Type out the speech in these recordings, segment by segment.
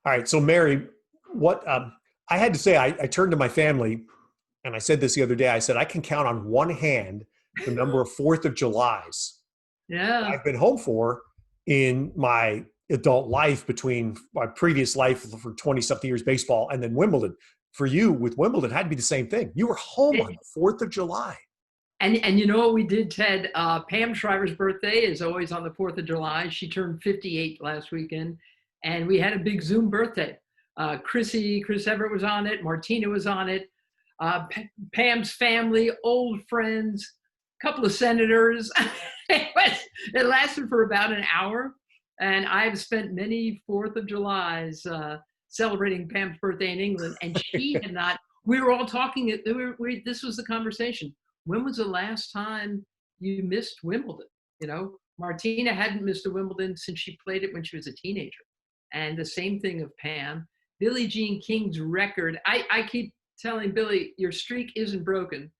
All right. So Mary, what I had to say, I turned to my family and I said this the other day. I said, I can count on one hand the number of 4th of Julys Yeah. I've been home for in my adult life between my previous life for 20 something years baseball and then Wimbledon. For you with Wimbledon, it had to be the same thing. You were home on It- the 4th of July. and you know what we did, Ted? Pam Shriver's birthday is always on the 4th of July. She turned 58 last weekend, and we had a big Zoom birthday. Chris Everett was on it. Martina was on it. Pam's family, old friends, a couple of senators. It lasted for about an hour, and I've spent many 4th of Julys celebrating Pam's birthday in England, and she had not. We were all talking. This was the conversation. When was the last time you missed Wimbledon? You know, Martina hadn't missed a Wimbledon since she played it when she was a teenager. And the same thing of Pam. Billie Jean King's record. I keep telling Billie, your streak isn't broken.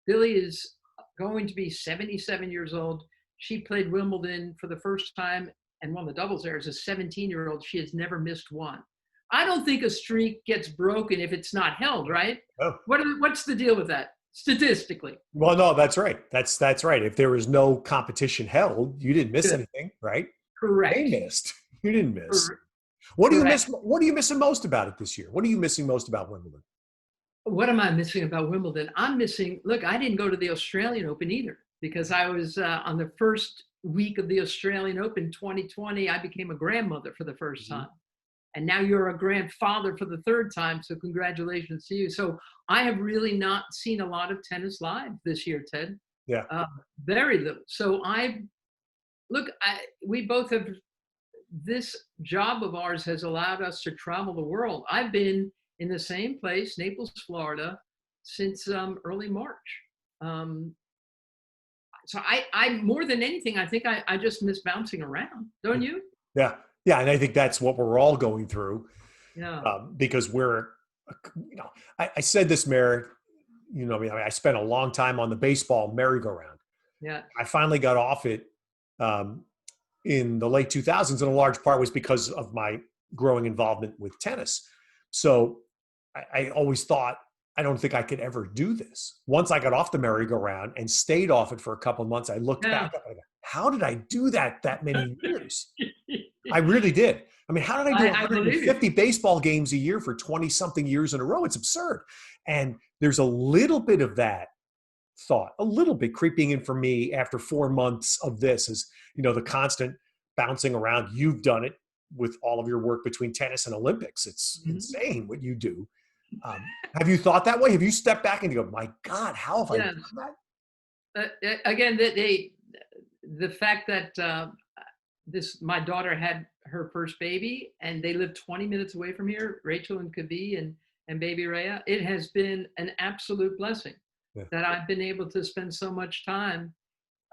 Billie is going to be 77 years old. She played Wimbledon for the first time and won the doubles there as a 17-year-old. She has never missed one. I don't think a streak gets broken if it's not held, right? Oh. What's the deal with that statistically? Well, no, that's right. That's right. If there was no competition held, you didn't miss Good. anything, right? They Correct. missed. You didn't miss. Cor- What do you miss? Correct. What are you missing most about it this year? What are you missing most about Wimbledon? What am I missing about Wimbledon? I'm missing, look, I didn't go to the Australian Open either because I was on the first week of the Australian Open 2020. I became a grandmother for the first Mhm. time. And now you're a grandfather for the third time. So congratulations to you. So I have really not seen a lot of tennis live this year, Ted. Yeah. Uh, Very little. So we both have, this job of ours has allowed us to travel the world. I've been in the same place, Naples, Florida, since early March. Um, so I more than anything, I think I just miss bouncing around. Don't you? Yeah. Yeah. And I think that's what we're all going through Yeah. because I said this, Mary, I spent a long time on the baseball merry-go-round. Yeah. I finally got off it um, in the late 2000s, and a large part was because of my growing involvement with tennis. So I always thought, I don't think I could ever do this. Once I got off the merry-go-round and stayed off it for a couple of months, I looked Yeah. back up and I go, how did I do that many years? I really did. I mean, how did I do I believe you. 150 baseball games a year for 20 something years in a row? It's absurd. And there's a little bit of that thought, a little bit creeping in for me after 4 months of this is, the constant bouncing around. You've done it with all of your work between tennis and Olympics. It's Mhm. insane what you do. Have you thought that way? Have you stepped back and you go, my God, how have I Yeah. done that? Again, the fact that this my daughter had her first baby and they live 20 minutes away from here, Rachel and Kabi and baby Rhea. It has been an absolute blessing Yeah. that I've been able to spend so much time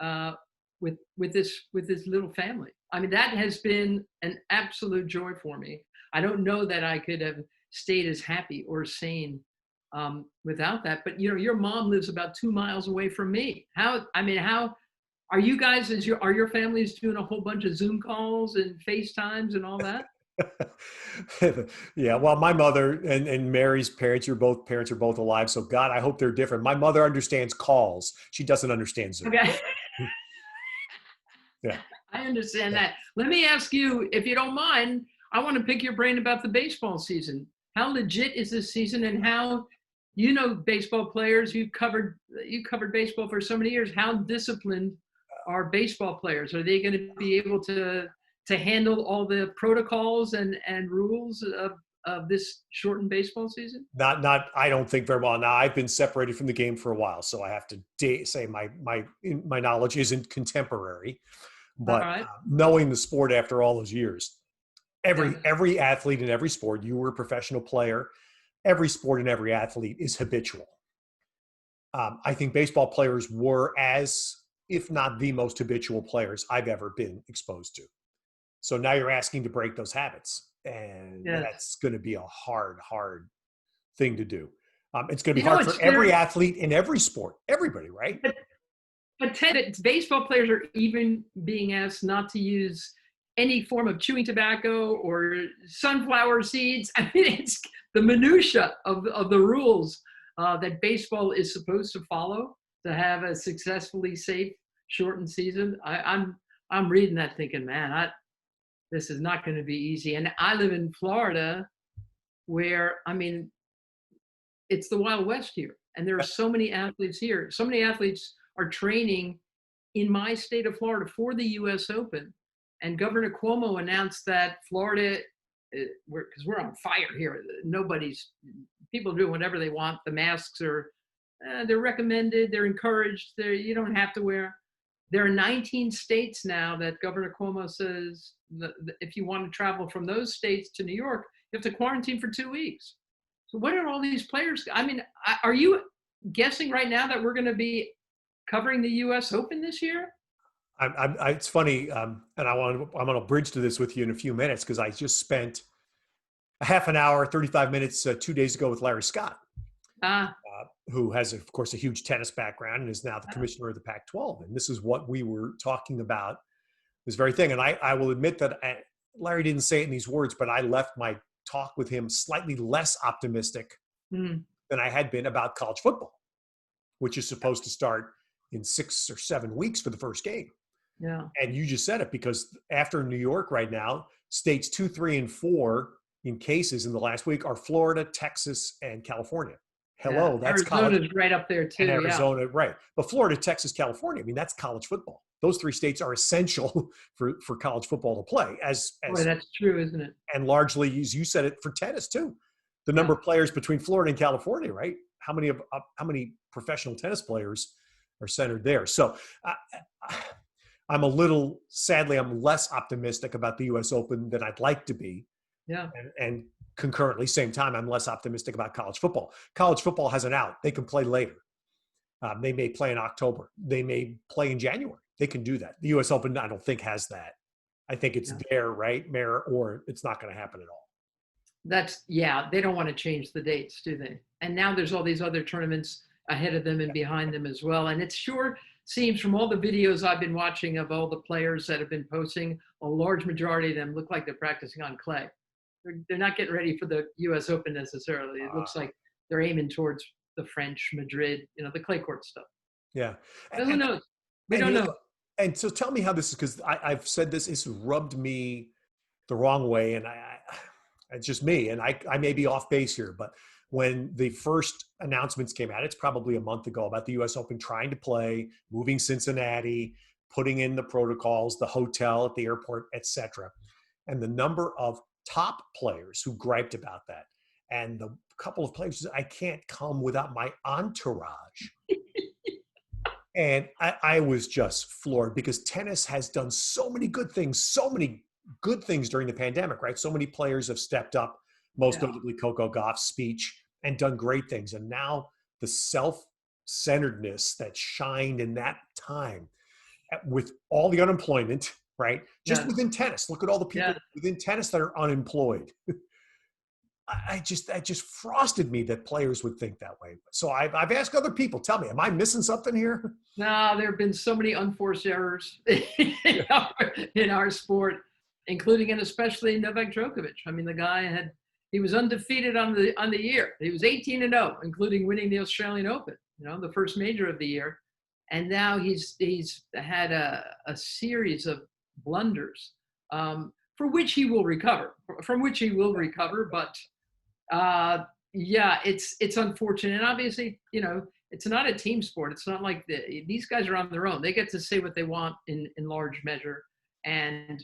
uh, with this little family. I mean, that has been an absolute joy for me. I don't know that I could have stayed as happy or sane without that. But your mom lives about 2 miles away from me. How are you guys? Are your families doing a whole bunch of Zoom calls and FaceTimes and all that? Yeah, well, my mother and Mary's parents are both alive. So God, I hope they're different. My mother understands calls. She doesn't understand Zoom. Okay. Yeah. I understand Yeah. that. Let me ask you, if you don't mind, I want to pick your brain about the baseball season. How legit is this season, and how, baseball players? You covered baseball for so many years. How disciplined are baseball players? Are they going to be able to handle all the protocols and rules of this shortened baseball season? Not. I don't think very well. Now I've been separated from the game for a while, so I have to say my knowledge isn't contemporary. All But right. knowing the sport after all those years, Yeah. every athlete in every sport, you were a professional player. Every sport and every athlete is habitual. I think baseball players were as, if not the most habitual players I've ever been exposed to. So now you're asking to break those habits, and Yes. that's going to be a hard thing to do. It's going to You be know, hard for it's every fair. athlete in every sport, everybody, right? But Ted, baseball players are even being asked not to use any form of chewing tobacco or sunflower seeds. I mean, it's the minutia of the rules that baseball is supposed to follow to have a successfully safe, shortened season. I'm reading that thinking, man, this is not going to be easy. And I live in Florida, where I mean, it's the Wild West here, and there are so many athletes here. So many athletes are training in my state of Florida for the U.S. Open, and Governor Cuomo announced that Florida, because we're on fire here. People are doing whatever they want. The masks are, they're recommended, they're encouraged. You don't have to wear. There are 19 states now that Governor Cuomo says that if you want to travel from those states to New York, you have to quarantine for 2 weeks. So what are all these players? I mean, are you guessing right now that we're going to be covering the U.S. Open this year? It's funny, and I'm going to bridge to this with you in a few minutes, because I just spent a half an hour, 35 minutes 2 days ago with Larry Scott, who has, of course, a huge tennis background and is now the commissioner of the Pac-12. And this is what we were talking about, this very thing. And I will admit that Larry didn't say it in these words, but I left my talk with him slightly less optimistic than I had been about college football, which is supposed to start in 6 or 7 weeks for the first game. Yeah. And you just said it, because after New York right now, states 2, 3, and 4 in cases in the last week are Florida, Texas, and California. Hello, yeah. that's Arizona's college. right up there too. And Arizona, right. But Florida, Texas, California, I mean, that's college football. Those 3 states are essential for college football to play. Boy, that's true, isn't it? And largely, as you said it, for tennis too. The number of players between Florida and California, right? How many professional tennis players are centered there? So I'm I'm less optimistic about the U.S. Open than I'd like to be. Yeah. And concurrently, same time, I'm less optimistic about college football. College football has an out. They can play later. They may play in October. They may play in January. They can do that. The U.S. Open, I don't think, has that. I think it's there, right, Mayor, or it's not going to happen at all. They don't want to change the dates, do they? And now there's all these other tournaments ahead of them and behind them as well. And it sure seems, from all the videos I've been watching of all the players that have been posting, a large majority of them look like they're practicing on clay. They're not getting ready for the U.S. Open necessarily. It looks like they're aiming towards the French, Madrid, the clay court stuff. Yeah. But who knows? We don't know. And so tell me how this is, because I've said this, it's rubbed me the wrong way, and it's just me, and I may be off base here, but when the first announcements came out, it's probably a month ago, about the U.S. Open trying to play, moving Cincinnati, putting in the protocols, the hotel at the airport, etc., and the number of top players who griped about that, and the couple of players I can't come without my entourage. And I was just floored, because tennis has done so many good things during the pandemic, right? So many players have stepped up, most notably Coco Gauff's speech, and done great things. And now the self-centeredness that shined in that time, with all the unemployment, right? Just within tennis. Look at all the people within tennis that are unemployed. That just frosted me that players would think that way. So I've asked other people, tell me, am I missing something here? No, there have been so many unforced errors in our sport, including and especially Novak Djokovic. I mean, the guy he was undefeated on the year. He was 18-0, including winning the Australian Open, the first major of the year. And now he's had a series of blunders, for which he will recover, but it's unfortunate. And obviously, it's not a team sport. It's not like these guys are on their own. They get to say what they want in large measure. And,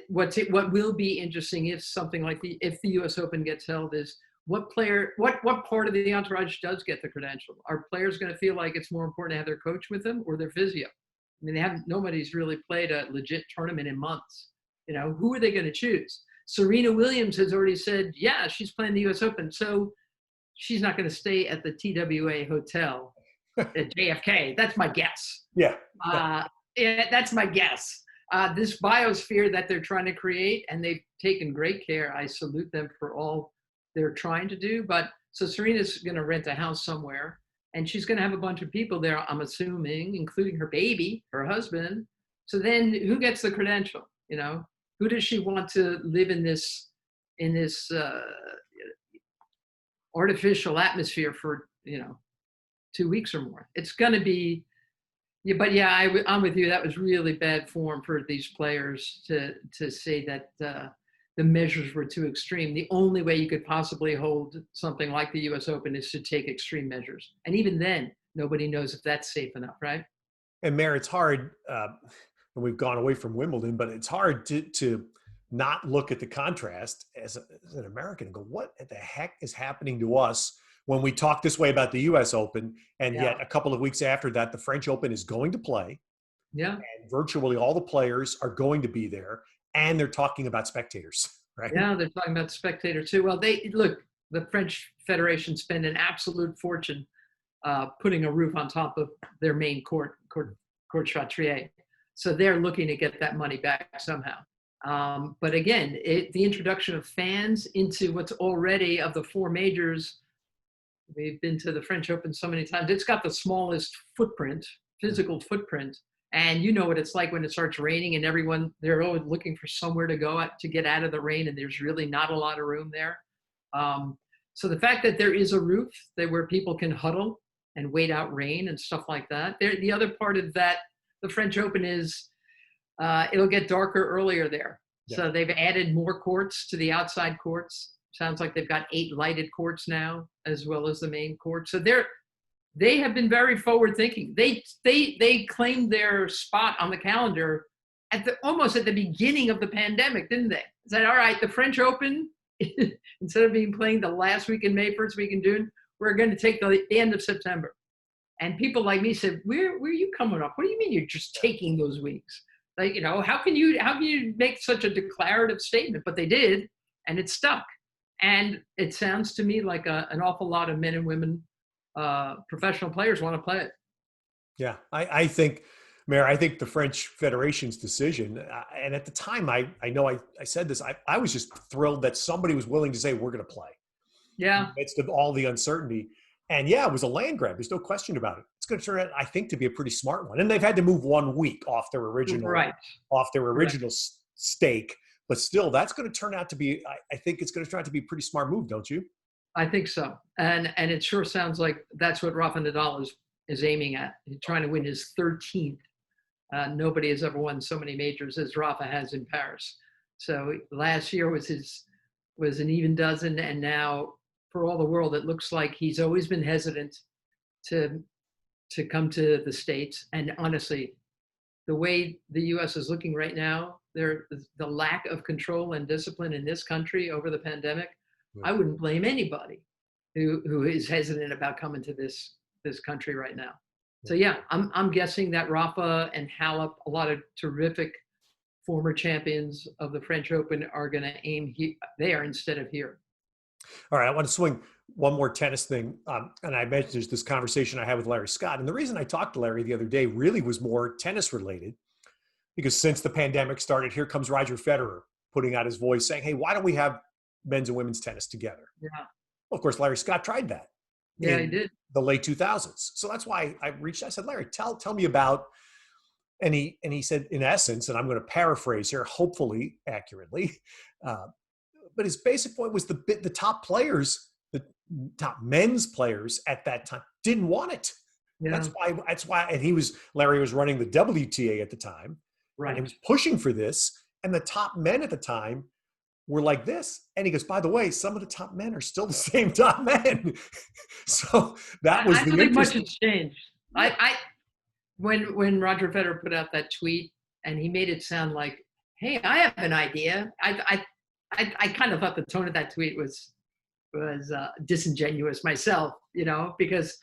what will be interesting if something like if the U.S. Open gets held is what part of the entourage does get the credential? Are players going to feel like it's more important to have their coach with them or their physio? I mean, nobody's really played a legit tournament in months. Who are they going to choose? Serena Williams has already said, she's playing the U.S. Open. So she's not going to stay at the TWA hotel at JFK. That's my guess. Yeah. That's my guess. This biosphere that they're trying to create, and they've taken great care. I salute them for all they're trying to do. But so Serena's going to rent a house somewhere, and she's going to have a bunch of people there, I'm assuming, including her baby, her husband. So then who gets the credential? You know, who does she want to live in this artificial atmosphere for 2 weeks or more? It's going to be. Yeah, but yeah, I'm with you. That was really bad form for these players to say that the measures were too extreme. The only way you could possibly hold something like the U.S. Open is to take extreme measures, and even then, nobody knows if that's safe enough, right? And Mayor, it's hard, and we've gone away from Wimbledon, but it's hard to not look at the contrast as an American and go, what the heck is happening to us when we talk this way about the U.S. Open, and Yeah, yet a couple of weeks after that, the French Open is going to play, yeah, and virtually all the players are going to be there, and they're talking about spectators, right? yeah. They're talking about the spectator too. Well, they look. The French Federation spent an absolute fortune putting a roof on top of their main court Chatrier. So they're looking to get that money back somehow. But again, the introduction of fans into what's already of the four majors. We've been to the French Open so many times. It's got the smallest footprint, physical footprint. And you know what it's like when it starts raining and they're always looking for somewhere to go to get out of the rain, and there's really not a lot of room there. So the fact that there is a roof where people can huddle and wait out rain and stuff like that. The other part of that, the French Open is it'll get darker earlier there. Yeah. So they've added more courts to the outside courts. Sounds like they've got 8 lighted courts now, as well as the main court. So they have been very forward thinking. They claimed their spot on the calendar almost at the beginning of the pandemic, didn't they? Said, all right, the French Open, instead of playing the last week in May, first week in June, we're going to take the end of September. And people like me said, where are you coming up? What do you mean you're just taking those weeks? Like, how can you make such a declarative statement? But they did, and it stuck. And it sounds to me like an awful lot of men and women, professional players, want to play it. Yeah, I think, Mayor, I think the French Federation's decision, and at the time, I know I said this, I was just thrilled that somebody was willing to say, we're going to play in Yeah, the midst of all the uncertainty. And yeah, it was a land grab. There's no question about it. It's going to turn out, I think, to be a pretty smart one. And they've had to move 1 week off their original, right. stake. But still, that's going to turn out to be, I think it's going to turn out to be a pretty smart move, don't you? I think so. And it sure sounds like that's what Rafa Nadal is aiming at. He's trying to win his 13th. Nobody has ever won so many majors as Rafa has in Paris. So last year was an even dozen, and now for all the world, it looks like he's always been hesitant to come to the States. And honestly, the way the U.S. is looking right now, the lack of control and discipline in this country over the pandemic, Yeah. I wouldn't blame anybody who is hesitant about coming to this country right now. So yeah, I'm guessing that Rafa and Halep, a lot of terrific former champions of the French Open, are going to aim there instead of here. All right, I want to swing one more tennis thing. And I mentioned there's this conversation I had with Larry Scott. And the reason I talked to Larry the other day really was more tennis related, because since the pandemic started, here comes Roger Federer putting out his voice saying, hey, why don't we have men's and women's tennis together? Yeah. Well, of course, Larry Scott tried that. Yeah, he did. The late 2000s. So that's why I said, Larry, tell me about, and he said, in essence, and I'm going to paraphrase here, hopefully accurately, but his basic point was the top players, the top men's players at that time didn't want it. Yeah. That's why, and Larry was running the WTA at the time, Right. And he was pushing for this, and the top men at the time were like this. And he goes, by the way, some of the top men are still the same top men. So that was I don't think much has changed. When Roger Federer put out that tweet and he made it sound like, hey, I have an idea. I kind of thought the tone of that tweet was disingenuous myself, because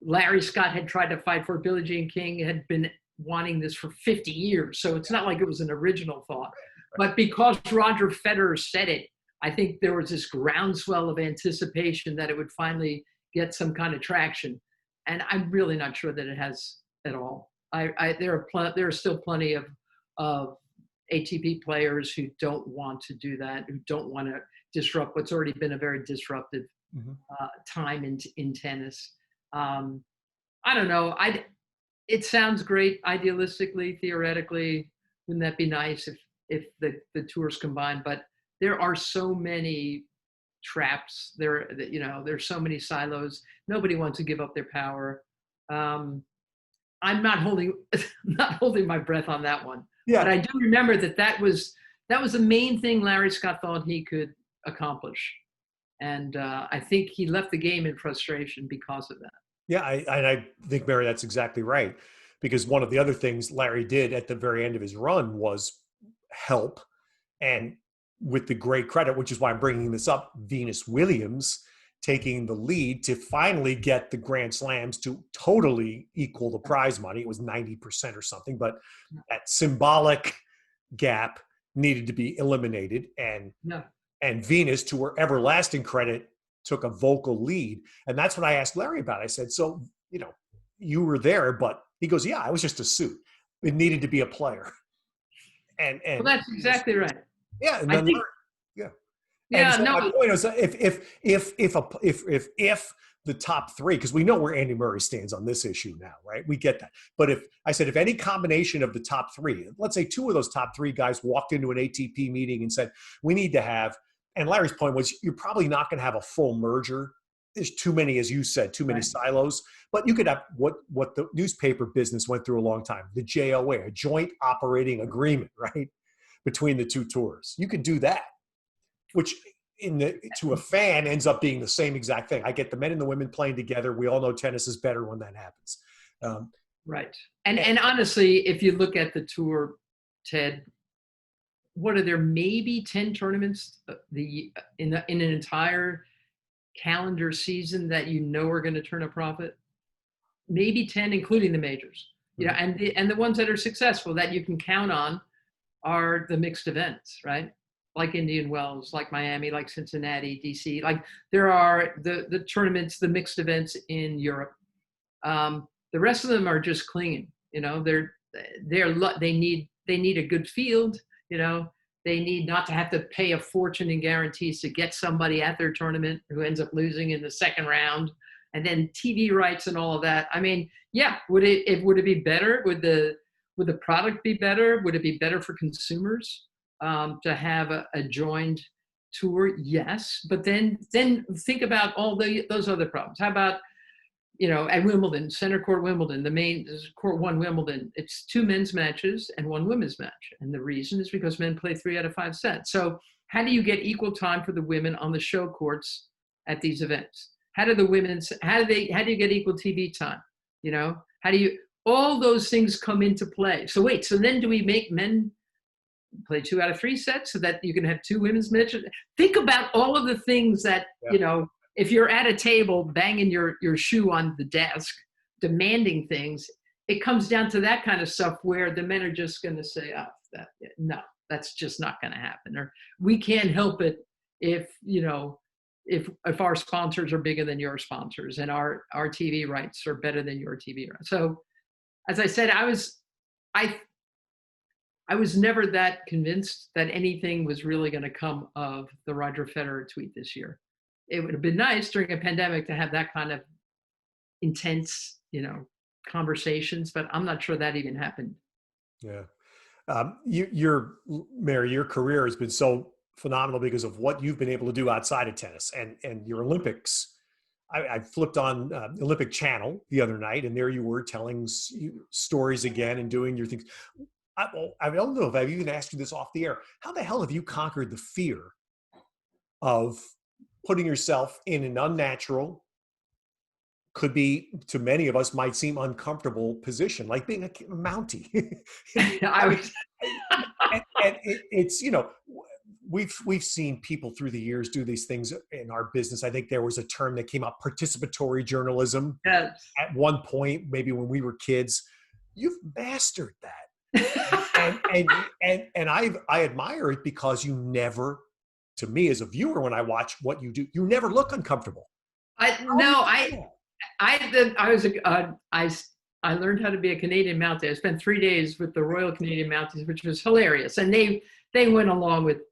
Larry Scott had tried to fight for it. Billie Jean King had been wanting this for 50 years. So it's not like it was an original thought. But because Roger Federer said it, I think there was this groundswell of anticipation that it would finally get some kind of traction. And I'm really not sure that it has at all. There are still plenty of ATP players who don't want to do that, who don't want to disrupt what's already been a very disruptive time in tennis. I don't know. It sounds great idealistically, theoretically. Wouldn't that be nice if the tours combined. But there are so many traps there. There's so many silos. Nobody wants to give up their power. I'm not holding not holding my breath on that one. But Yeah. I do remember that was the main thing Larry Scott thought he could accomplish. And I think he left the game in frustration because of that. Yeah, I think, Mary, that's exactly right. Because one of the other things Larry did at the very end of his run was help. And with the great credit, which is why I'm bringing this up, Venus Williams taking the lead to finally get the Grand Slams to totally equal the prize money. It was 90% or something, but that symbolic gap needed to be eliminated. And Venus, to her everlasting credit, took a vocal lead. And that's what I asked Larry about. I said, so, you were there, but he goes, yeah, I was just a suit. It needed to be a player. And well, that's exactly right. Yeah. And I then think, yeah. yeah, And so no. my point is, if the top three, because we know where Andy Murray stands on this issue now, right? We get that. But if any combination of the top three, let's say two of those top three guys walked into an ATP meeting and said, we need to have, and Larry's point was, you're probably not going to have a full merger. There's too many, as you said, too many silos. But you could have what the newspaper business went through a long time, the JOA, a joint operating agreement, right, between the two tours. You could do that, which to a fan ends up being the same exact thing. I get the men and the women playing together. We all know tennis is better when that happens. Right. And honestly, if you look at the tour, Ted, what are there, maybe 10 tournaments in an entire calendar season that are going to turn a profit? Maybe 10, including the majors. Mm-hmm. And the ones that are successful that you can count on are the mixed events, right? Like Indian Wells, like Miami, like Cincinnati, DC. Like there are the tournaments, the mixed events in Europe. The rest of them are just clinging. They need a good field. They need not to have to pay a fortune in guarantees to get somebody at their tournament who ends up losing in the second round, and then TV rights and all of that. I mean, yeah, would it be better? Would the product be better? Would it be better for consumers to have a joined tour? Yes, but then think about all those other problems. How about at Wimbledon, Center Court Wimbledon, the main Court 1 Wimbledon, it's 2 men's matches and 1 women's match. And the reason is because men play 3 out of 5 sets. So how do you get equal time for the women on the show courts at these events? How do you get equal TV time? All those things come into play. So then do we make men play 2 out of 3 sets so that you can have 2 women's matches? Think about all of the things that, if you're at a table banging your shoe on the desk, demanding things, it comes down to that kind of stuff where the men are just going to say, no, that's just not going to happen. Or we can't help it if our sponsors are bigger than your sponsors and our TV rights are better than your TV rights. So as I said, I was never that convinced that anything was really going to come of the Roger Federer tweet this year. It would have been nice during a pandemic to have that kind of intense, conversations, but I'm not sure that even happened. Yeah. Mary, your career has been so phenomenal because of what you've been able to do outside of tennis and your Olympics. I flipped on Olympic Channel the other night, and there you were telling stories again and doing your things. I don't know if I've even asked you this off the air. How the hell have you conquered the fear of putting yourself in an unnatural, could be, to many of us, might seem uncomfortable position, like being a Mountie? It's, we've seen people through the years do these things in our business. I think there was a term that came up, participatory journalism. Yes. At one point, maybe when we were kids. You've mastered that. and I admire it because you never, to me as a viewer, when I watch what you do, you never look uncomfortable. I learned how to be a Canadian Mountie. I spent 3 days with the Royal Canadian Mounties, which was hilarious, and they went along with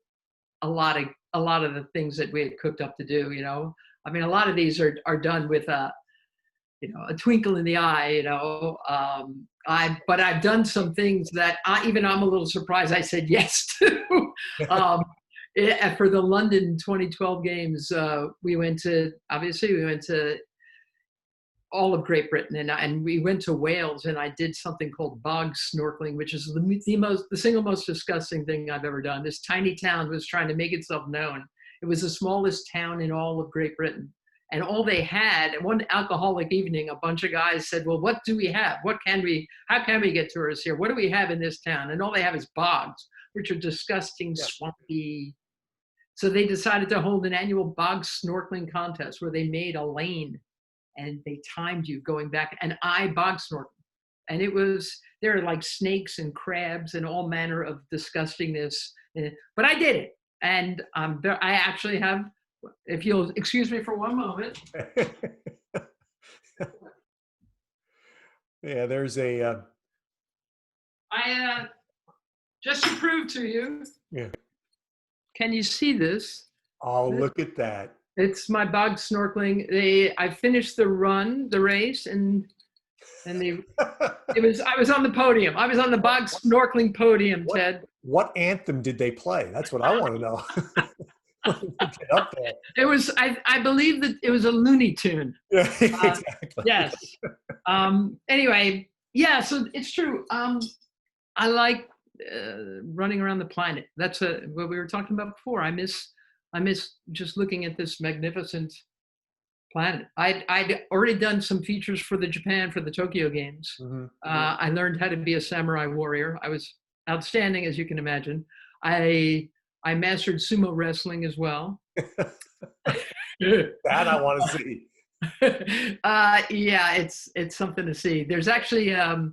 a lot of the things that we had cooked up to do. I mean, a lot of these are done with a twinkle in the eye, but I've done some things that I'm a little surprised I said yes to. um, for the London 2012 games, we went to all of Great Britain, and we went to Wales, and I did something called bog snorkeling, which is the single most disgusting thing I've ever done. This tiny town was trying to make itself known. It was the smallest town in all of Great Britain. And all they had, one alcoholic evening, a bunch of guys said, well, what do we have? How can we get tourists here? What do we have in this town? And all they have is bogs, which are disgusting, swampy. So they decided to hold an annual bog snorkeling contest where they made a lane and they timed you going back, and I bog snorkeled. And there are like snakes and crabs and all manner of disgustingness, but I did it. And I actually have, if you'll excuse me for one moment. Yeah, there's I just to prove to you. Yeah. Can you see this? Oh, look at that. It's my bog snorkeling. I finished the race, and I was on the podium. I was on the bog snorkeling podium, Ted. What anthem did they play? That's what I want to know. Get up there. It was, I believe that it was a Looney Tune. Yeah, exactly. Yes. Anyway, yeah, so it's true. I like running around the planet. That's what we were talking about before. I miss just looking at this magnificent planet. I'd already done some features for the Tokyo Games. Mm-hmm. I learned how to be a samurai warrior. I was outstanding, as you can imagine. I mastered sumo wrestling as well. That I want to see. Yeah, it's something to see. There's actually a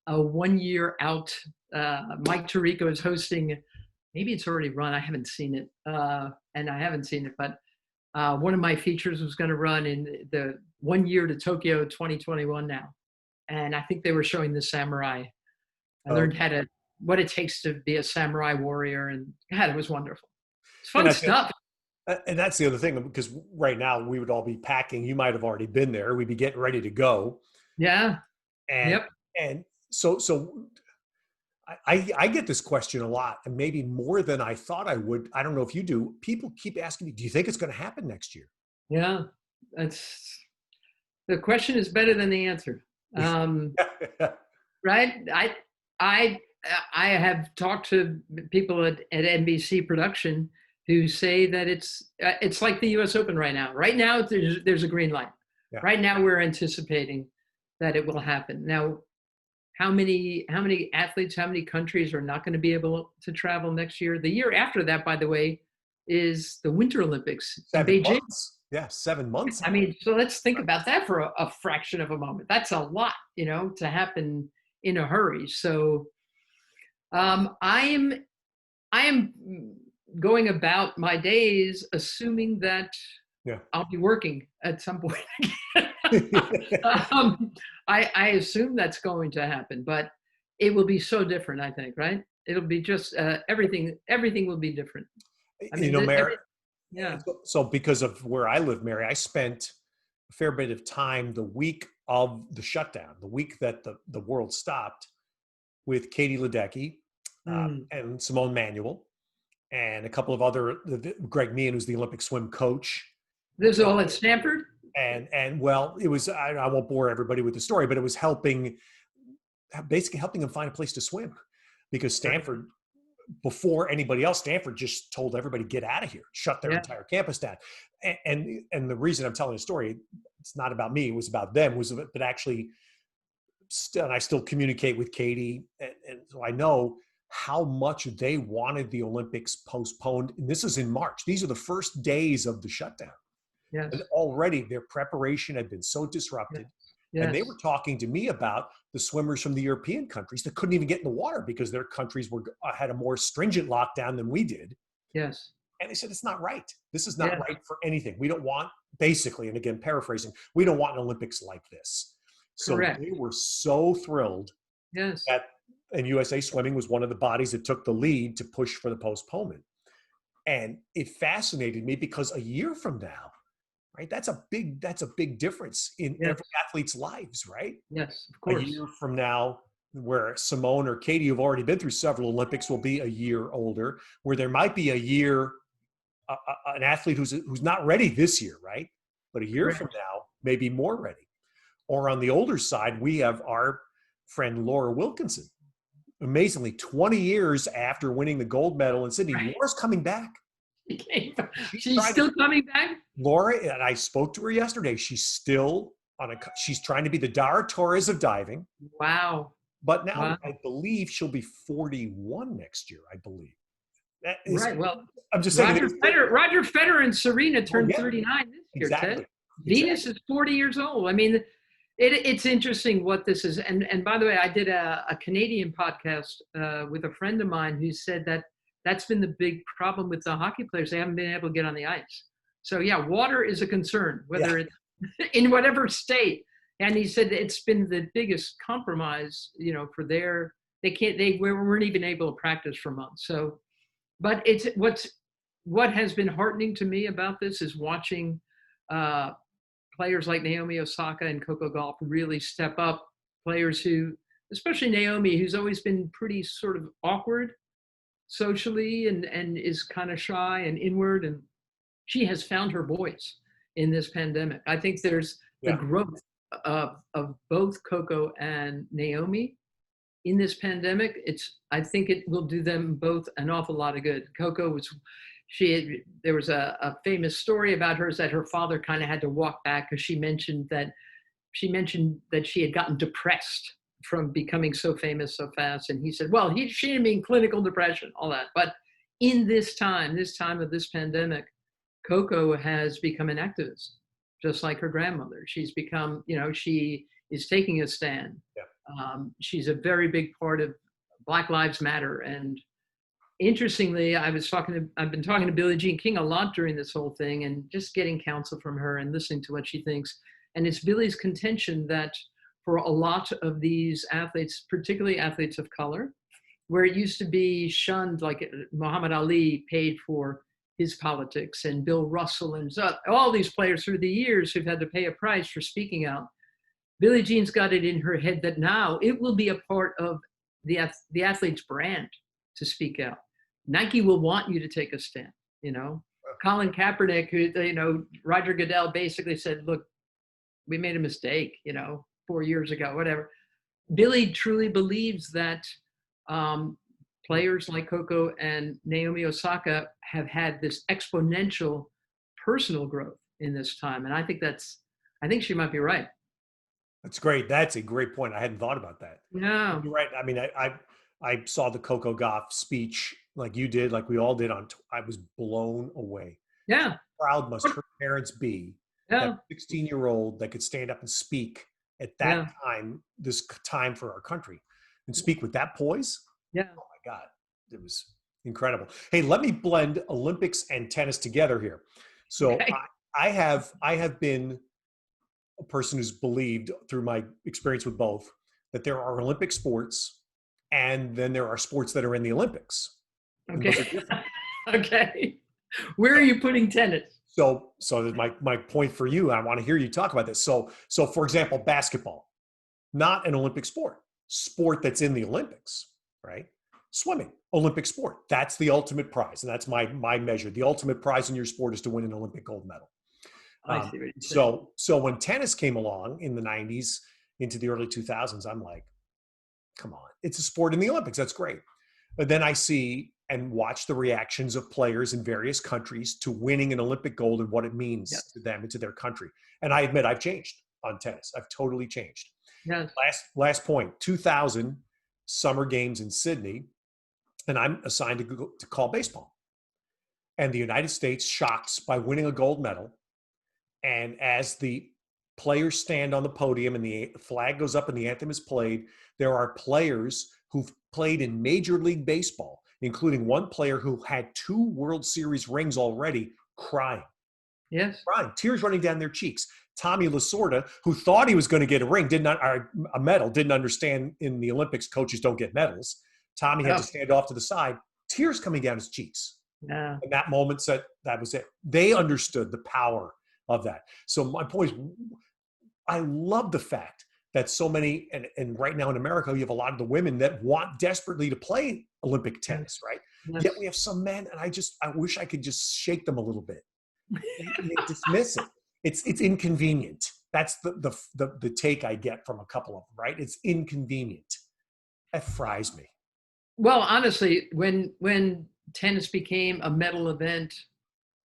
1 year out. Mike Tirico is hosting. Maybe it's already run. I haven't seen it, but one of my features was going to run in the 1 year to Tokyo 2021 now, and I think they were showing the samurai. I learned what it takes to be a samurai warrior, and God, it was wonderful. It's fun stuff. And that's the other thing, because right now we would all be packing. You might have already been there. We'd be getting ready to go. Yeah. And so I get this question a lot, and maybe more than I thought I would. I don't know if you do. People keep asking me, do you think it's going to happen next year? Yeah. The question is better than the answer. Right. I have talked to people at NBC production who say that it's like the U.S. Open right now. Right now, there's a green light. Yeah. Right now, we're anticipating that it will happen. Now, how many athletes, how many countries are not going to be able to travel next year? The year after that, by the way, is the Winter Olympics in Beijing. Months. Yeah, 7 months. I mean, so let's think about that for a fraction of a moment. That's a lot, to happen in a hurry. So I am going about my days assuming that I'll be working at some point. I assume that's going to happen, but it will be so different, I think, right? It'll be just everything will be different. I mean, Mary, yeah. So because of where I live, Mary, I spent a fair bit of time the week of the shutdown, the week that the world stopped, with Katie Ledecky and Simone Manuel and a couple of other, Greg Meehan, who's the Olympic swim coach. This is all at Stanford? And well, it was, I won't bore everybody with the story, but it was basically helping them find a place to swim, because Stanford, before anybody else, Stanford just told everybody, get out of here, shut their entire campus down. And the reason I'm telling the story, it's not about me, it was about them, but actually, and I still communicate with Katie. And so I know how much they wanted the Olympics postponed. And this is in March. These are the first days of the shutdown. Yes. And already their preparation had been so disrupted. Yes. And they were talking to me about the swimmers from the European countries that couldn't even get in the water because their countries had a more stringent lockdown than we did. Yes. And they said, it's not right. This is not right for anything. We don't want, basically, and again, paraphrasing, we don't want an Olympics like this. So Correct. They were so thrilled that, and USA Swimming was one of the bodies that took the lead to push for the postponement. And it fascinated me because a year from now, right? That's a big difference in Yes, every athlete's lives, right? yes, of A course. year from now, where Simone or Katie, who've already been through several Olympics, will be a year older, where there might be an athlete who's not ready this year, right? But a year from Correct. now, maybe more ready. Or on the older side, we have our friend Laura Wilkinson. Amazingly, 20 years after winning the gold medal in Sydney, Right. Laura's coming back. She's She's trying to, still coming back? Laura, and I spoke to her yesterday. She's still she's trying to be the Dara Torres of diving. Wow. But now Wow. I believe she'll be 41 next year, I believe. That is, Right. Well, I'm just saying. Roger Federer and Serena Well, turned yeah, 39 this year, exactly. Ted. Venus Exactly. is 40 years old. I mean, it's interesting what this is. And by the way, I did a Canadian podcast with a friend of mine who said that that's been the big problem with the hockey players. They haven't been able to get on the ice. So yeah, water is a concern, Yeah. whether it's in whatever state. And he said it's been the biggest compromise, for they weren't even able to practice for months. So, but what has been heartening to me about this is watching uh, players like Naomi Osaka and Coco Gauff really step up. Players who, especially Naomi, who's always been pretty sort of awkward socially and is kind of shy and inward, and she has found her voice in this pandemic. I think there's the Yeah. growth of both Coco and Naomi in this pandemic. I think it will do them both an awful lot of good. Coco there was a famous story about her, is that her father kind of had to walk back because she mentioned that she had gotten depressed from becoming so famous so fast. And he said, well, she didn't mean clinical depression, all that. But in this time of this pandemic, Coco has become an activist, just like her grandmother. She's become, she is taking a stand. Yeah. She's a very big part of Black Lives Matter. And interestingly, I've been talking to Billie Jean King a lot during this whole thing, and just getting counsel from her and listening to what she thinks. And it's Billie's contention that for a lot of these athletes, particularly athletes of color, where it used to be shunned, like Muhammad Ali paid for his politics, and Bill Russell, and all these players through the years who've had to pay a price for speaking out. Billie Jean's got it in her head that now it will be a part of the athlete's brand to speak out. Nike will want you to take a stand, Colin Kaepernick, who, Roger Goodell basically said, look, we made a mistake, 4 years ago, whatever. Billie truly believes that players like Coco and Naomi Osaka have had this exponential personal growth in this time. And I think she might be right. That's great. That's a great point. I hadn't thought about that. Yeah. You're right. I mean, I saw the Coco Gauff speech like you did, like we all did I was blown away. Yeah. How proud must her parents be, Yeah. that 16-year-old that could stand up and speak at that time, this time for our country, and speak with that poise. Yeah. Oh my God, it was incredible. Hey, let me blend Olympics and tennis together here. So Okay. I have been a person who's believed through my experience with both that there are Olympic sports and then there are sports that are in the Olympics. Okay. Okay. Where are you putting tennis? So my point for you, I want to hear you talk about this. So for example, basketball, not an Olympic sport that's in the Olympics, right? Swimming, Olympic sport. That's the ultimate prize. And that's my measure. The ultimate prize in your sport is to win an Olympic gold medal. I see what you're saying. So when tennis came along in the 90s into the early 2000s, I'm like, come on, it's a sport in the Olympics. That's great. But then I see and watch the reactions of players in various countries to winning an Olympic gold and what it means to them and to their country. And I admit I've changed on tennis. I've totally changed. Yes. Last point, 2000 Summer Games in Sydney, and I'm assigned to call baseball. And the United States shocks by winning a gold medal. And as the players stand on the podium and the flag goes up and the anthem is played, there are players who've played in Major League Baseball, including one player who had 2 World Series rings already, crying. Yes. Crying, tears running down their cheeks. Tommy Lasorda, who thought he was going to get a medal, didn't understand in the Olympics coaches don't get medals. Tommy had to stand off to the side, tears coming down his cheeks. Yeah. And that moment said that was it. They understood the power of that. So my point is, I love the fact that so many, and right now in America, you have a lot of the women that want desperately to play Olympic tennis, right? Yet Yes. we have some men, and I wish I could just shake them a little bit. They dismiss it. It's inconvenient. That's the take I get from a couple of them, right? It's inconvenient. That fries me. Well, honestly, when tennis became a medal event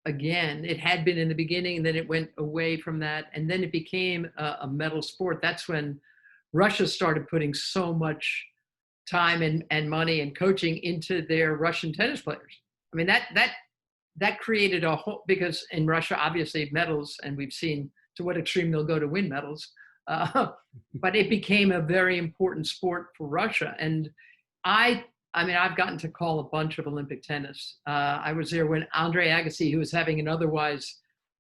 again, it had been in the beginning, and then it went away from that, and then it became a medal sport. That's when Russia started putting so much time and money and coaching into their Russian tennis players. I mean, that created a whole, because in Russia, obviously medals, and we've seen to what extreme they'll go to win medals. Uh, but it became a very important sport for Russia. And I, I mean, I've gotten to call a bunch of Olympic tennis. I was there when Andre Agassi, who was having an otherwise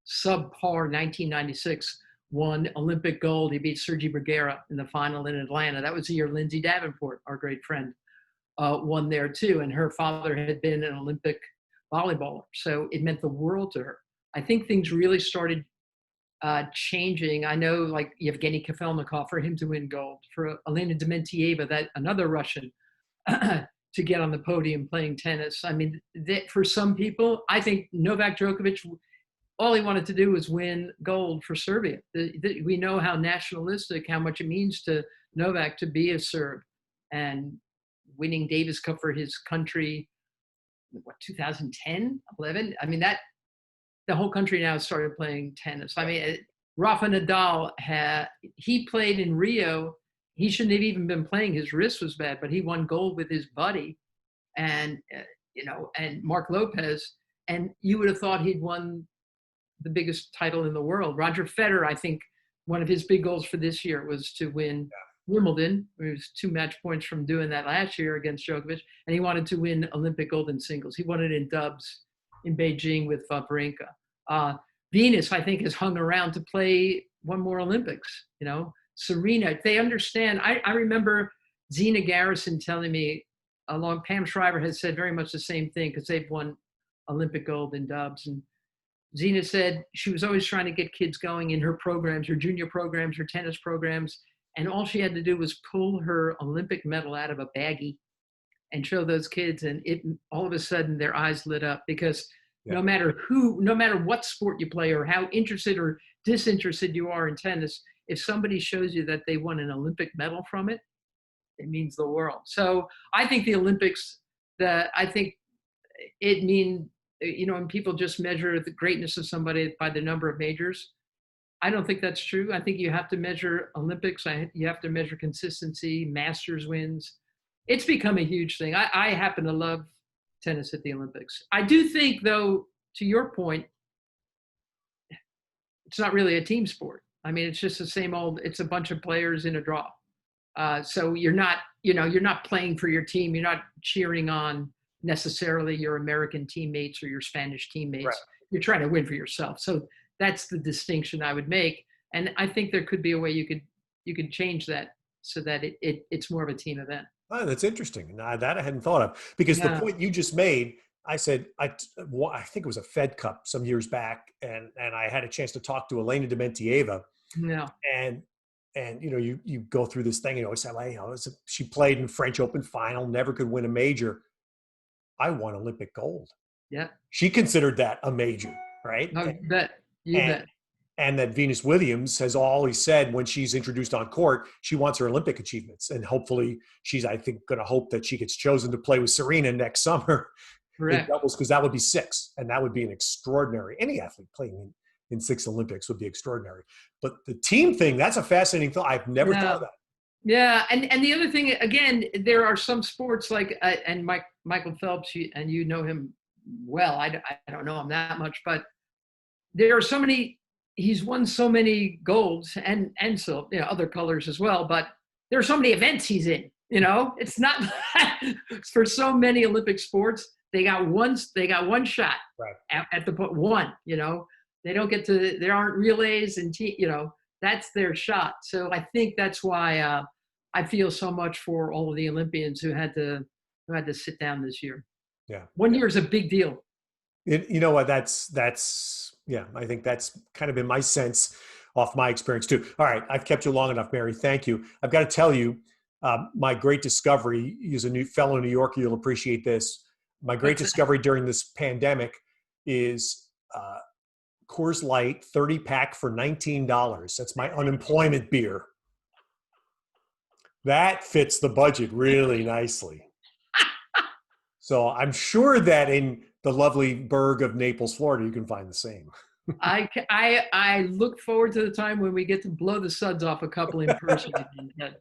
subpar 1996, won Olympic gold. He beat Sergi Bruguera in the final in Atlanta. That was the year Lindsay Davenport, our great friend, won there too. And her father had been an Olympic volleyballer. So it meant the world to her. I think things really started changing. I know, like Yevgeny Kafelnikov, for him to win gold, for Elena Dementieva, that another Russian, to get on the podium playing tennis. I mean, for some people, I think Novak Djokovic, all he wanted to do was win gold for Serbia. We know how nationalistic, how much it means to Novak to be a Serb, and winning Davis Cup for his country, what, 2010, 11? I mean, that the whole country now started playing tennis. I mean, Rafa Nadal he played in Rio. He shouldn't have even been playing. His wrist was bad, but he won gold with his buddy, and and Mark Lopez. And you would have thought he'd won the biggest title in the world. Roger Federer, I think one of his big goals for this year was to win Wimbledon. He was 2 match points from doing that last year against Djokovic, and he wanted to win Olympic gold in singles. He won it in dubs in Beijing with Wawrinka. Venus, I think, has hung around to play one more Olympics. Serena, they understand. I remember Zina Garrison telling me, along Pam Shriver has said very much the same thing, because they've won Olympic gold in dubs. And Zina said she was always trying to get kids going in her programs, her junior programs, her tennis programs. And all she had to do was pull her Olympic medal out of a baggie and show those kids. And all of a sudden their eyes lit up, because no matter what sport you play or how interested or disinterested you are in tennis, if somebody shows you that they won an Olympic medal from it, it means the world. So I think the Olympics, I think it means, when people just measure the greatness of somebody by the number of majors, I don't think that's true. I think you have to measure Olympics. You have to measure consistency, Masters wins. It's become a huge thing. I happen to love tennis at the Olympics. I do think, though, to your point, it's not really a team sport. I mean, it's just the same old, it's a bunch of players in a draw. So you're not playing for your team. You're not cheering on necessarily your American teammates or your Spanish teammates. Right. You're trying to win for yourself. So that's the distinction I would make. And I think there could be a way you could change that so that it's more of a team event. Oh, that's interesting. Now, that I hadn't thought of, because the point you just made, I said, I think it was a Fed Cup some years back, and I had a chance to talk to Elena Dementieva. Yeah. And you go through this thing, say, well, she played in French Open final, never could win a major. I won Olympic gold. Yeah. She considered that a major, right? No, you bet. You bet. And that Venus Williams has always said, when she's introduced on court, she wants her Olympic achievements. And hopefully she's, I think, going to hope that she gets chosen to play with Serena next summer in doubles, because that would be 6. And that would be an extraordinary, any athlete playing in 6 Olympics would be extraordinary. But the team thing, that's a fascinating thought. I've never thought of that. Yeah. And the other thing, again, there are some sports like, and Michael Phelps, and you know him well. I don't know him that much, but there are so many, he's won so many golds and so other colors as well, but there are so many events he's in. It's not for so many Olympic sports. They got one shot at the one. They don't get to. There aren't relays and that's their shot. So I think that's why I feel so much for all of the Olympians who had to sit down this year. Yeah, 1 year is a big deal. You know what? That's Yeah, I think that's kind of been my sense off my experience too. All right, I've kept you long enough, Mary. Thank you. I've got to tell you, my great discovery, is a new fellow New Yorker, you'll appreciate this. My great What's that? discovery during this pandemic is Coors Light 30 pack for $19. That's my unemployment beer. That fits the budget really nicely. So I'm sure that in the lovely burg of Naples, Florida, you can find the same. I look forward to the time when we get to blow the suds off a couple in person again.